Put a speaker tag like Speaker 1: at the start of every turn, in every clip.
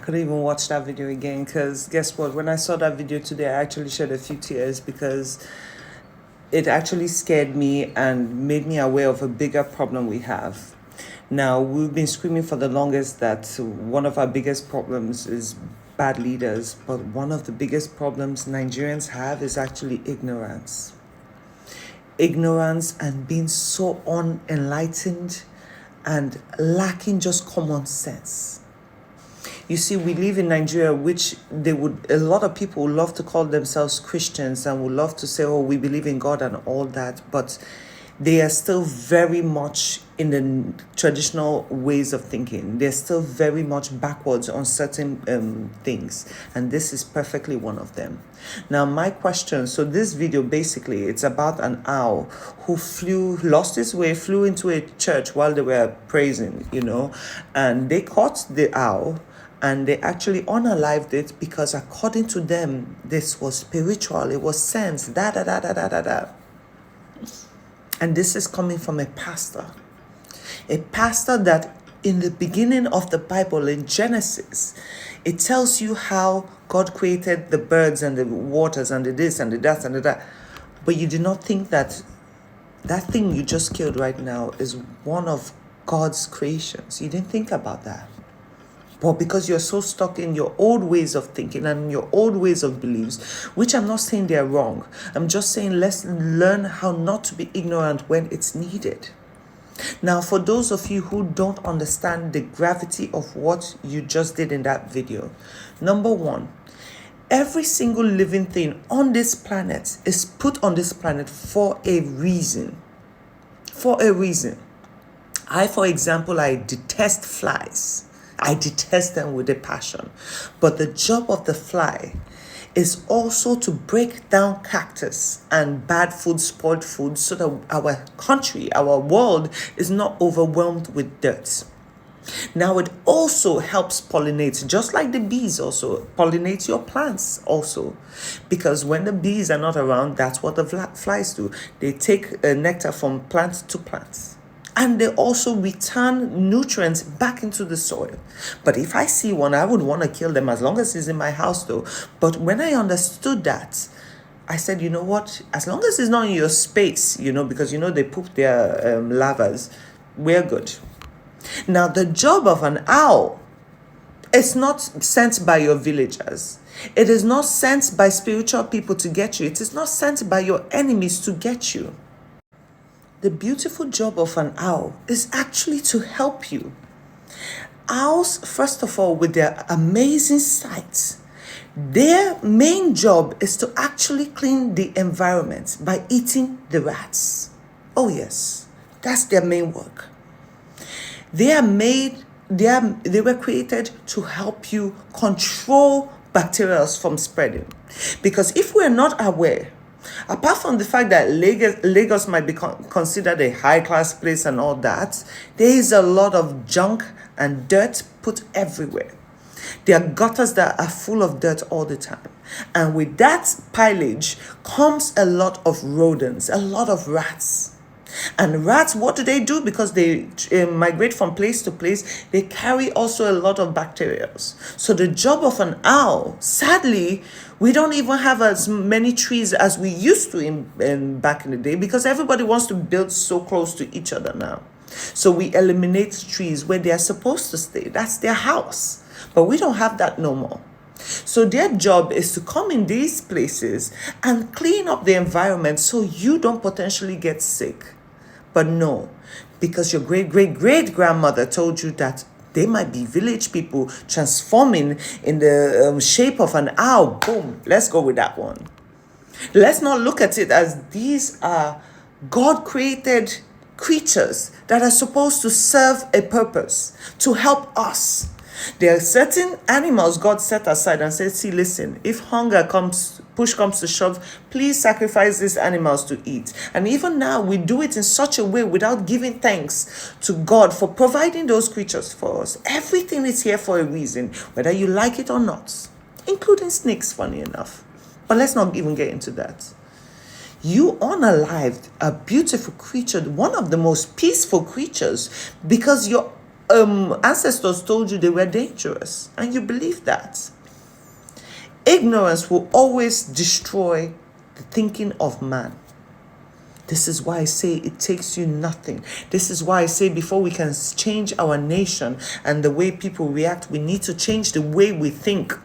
Speaker 1: couldn't even watch that video again because guess what? When I saw that video today, I actually shed a few tears because it actually scared me and made me aware of a bigger problem we have. Now, we've been screaming for the longest that one of our biggest problems is bad leaders, but one of the biggest problems Nigerians have is actually ignorance. Ignorance and being so unenlightened and lacking just common sense. You see, we live in Nigeria, which a lot of people would love to call themselves Christians and would love to say, oh, we believe in God and all that, but they are still very much in the traditional ways of thinking. They're still very much backwards on certain things, and this is perfectly one of them. Now, my question, so this video basically, it's about an owl who lost his way, flew into a church while they were praising, and they caught the owl, and they actually unalived it because according to them, this was spiritual, it was sense, da. And this is coming from a pastor that in the beginning of the Bible, in Genesis, it tells you how God created the birds and the waters and the this and the that and the that. But you do not think that thing you just killed right now is one of God's creations. You didn't think about that. But because you're so stuck in your old ways of thinking and your old ways of beliefs, which I'm not saying they're wrong. I'm just saying let's learn how not to be ignorant when it's needed. Now, for those of you who don't understand the gravity of what you just did in that video, number one, every single living thing on this planet is put on this planet for a reason. For a reason. For example, I detest flies. I detest them with a passion. But the job of the fly is also to break down cactus and bad food, spoiled food, so that our country, our world is not overwhelmed with dirt. Now, it also helps pollinate, just like the bees also pollinate your plants also. Because when the bees are not around, that's what the flies do. They take nectar from plant to plant. And they also return nutrients back into the soil. But if I see one, I would want to kill them as long as it's in my house though. But when I understood that, I said, you know what? As long as it's not in your space, because they poop their larvas, we're good. Now, the job of an owl is not sent by your villagers. It is not sent by spiritual people to get you. It is not sent by your enemies to get you. The beautiful job of an owl is actually to help you. Owls, first of all, with their amazing sight, their main job is to actually clean the environment by eating the rats. Oh yes, that's their main work. They were created to help you control bacteria from spreading. Because if we're not aware, apart from the fact that Lagos might be considered a high-class place and all that, there is a lot of junk and dirt put everywhere. There are gutters that are full of dirt all the time. And with that pileage comes a lot of rodents, a lot of rats. And rats, what do? Because they migrate from place to place, they carry also a lot of bacteria. So the job of an owl, sadly, we don't even have as many trees as we used to in back in the day, because everybody wants to build so close to each other now. So we eliminate trees where they are supposed to stay. That's their house. But we don't have that no more. So their job is to come in these places and clean up the environment so you don't potentially get sick. But no, because your great-great-great-grandmother told you that they might be village people transforming in the shape of an owl. Boom, let's go with that one. Let's not look at it as these are God-created creatures that are supposed to serve a purpose, to help us. There are certain animals God set aside and said, see, listen, if push comes to shove, please sacrifice these animals to eat. And even now, we do it in such a way without giving thanks to God for providing those creatures for us. Everything is here for a reason, whether you like it or not, including snakes, funny enough. But let's not even get into that. You unalived a beautiful creature, one of the most peaceful creatures, because your ancestors told you they were dangerous, and you believe that. Ignorance will always destroy the thinking of man. This is why I say it takes you nothing. This is why I say before we can change our nation and the way people react, we need to change the way we think.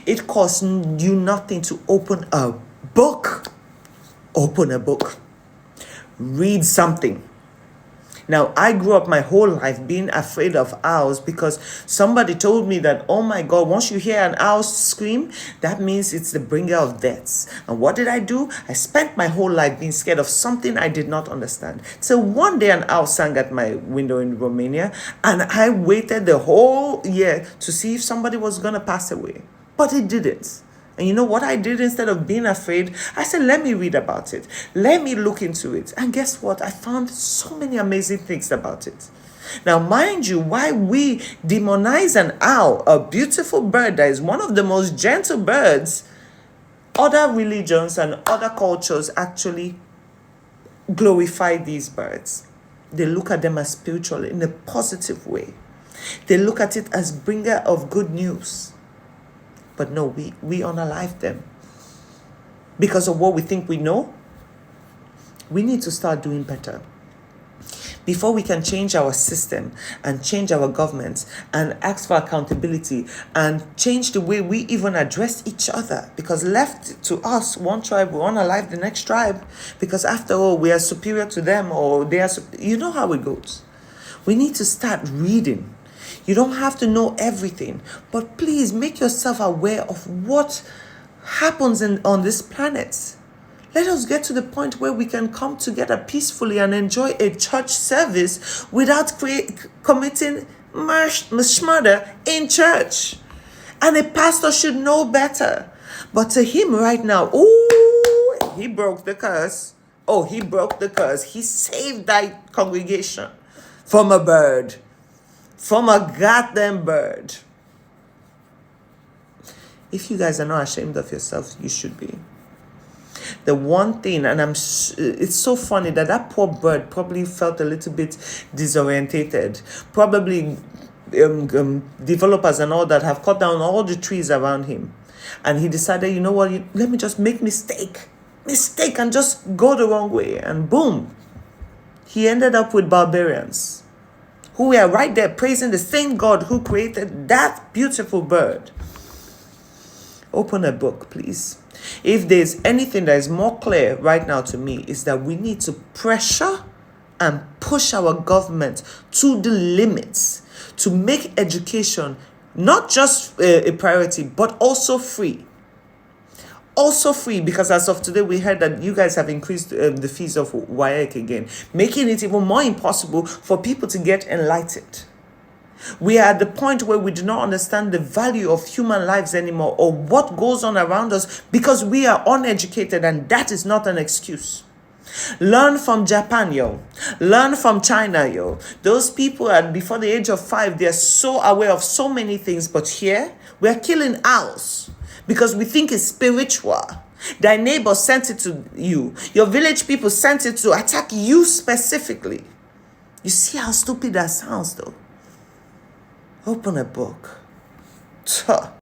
Speaker 1: It costs you nothing to open a book. Open a book. Read something. Now, I grew up my whole life being afraid of owls because somebody told me that, oh my God, once you hear an owl scream, that means it's the bringer of deaths. And what did I do? I spent my whole life being scared of something I did not understand. So one day an owl sang at my window in Romania, and I waited the whole year to see if somebody was going to pass away. But it didn't. And you know what I did? Instead of being afraid, I said, let me read about it. Let me look into it. And guess what? I found so many amazing things about it. Now, mind you, why we demonize an owl, a beautiful bird that is one of the most gentle birds, other religions and other cultures actually glorify these birds. They look at them as spiritual in a positive way. They look at it as bringer of good news. But no, we unalive them. Because of what we think we know, we need to start doing better. Before we can change our system and change our government and ask for accountability and change the way we even address each other. Because left to us, one tribe will unalive the next tribe. Because after all, we are superior to them, or they are, you know how it goes. We need to start reading. You don't have to know everything, but please make yourself aware of what happens on this planet. Let us get to the point where we can come together peacefully and enjoy a church service without committing murder in church. And a pastor should know better. But to him right now, oh, he broke the curse. Oh, he broke the curse. He saved that congregation from a bird. From a goddamn bird. If you guys are not ashamed of yourselves, you should be. The one thing, and it's so funny that poor bird probably felt a little bit disorientated. Probably developers and all that have cut down all the trees around him. And he decided, you know what, let me just make mistake and just go the wrong way. And boom, he ended up with barbarians who were right there praising the same God who created that beautiful bird. Open a book, please. If there's anything that is more clear right now to me, is that we need to pressure and push our government to the limits to make education not just a priority, but also free. Also free, because as of today, we heard that you guys have increased the fees of WAEC again, making it even more impossible for people to get enlightened. We are at the point where we do not understand the value of human lives anymore, or what goes on around us, because we are uneducated, and that is not an excuse. Learn from Japan, yo. Learn from China, yo. Those people at before the age of 5, they are so aware of so many things, but here we are killing owls because we think it's spiritual. Thy neighbor sent it to you. Your village people sent it to attack you specifically. You see how stupid that sounds, though? Open a book. Tuh.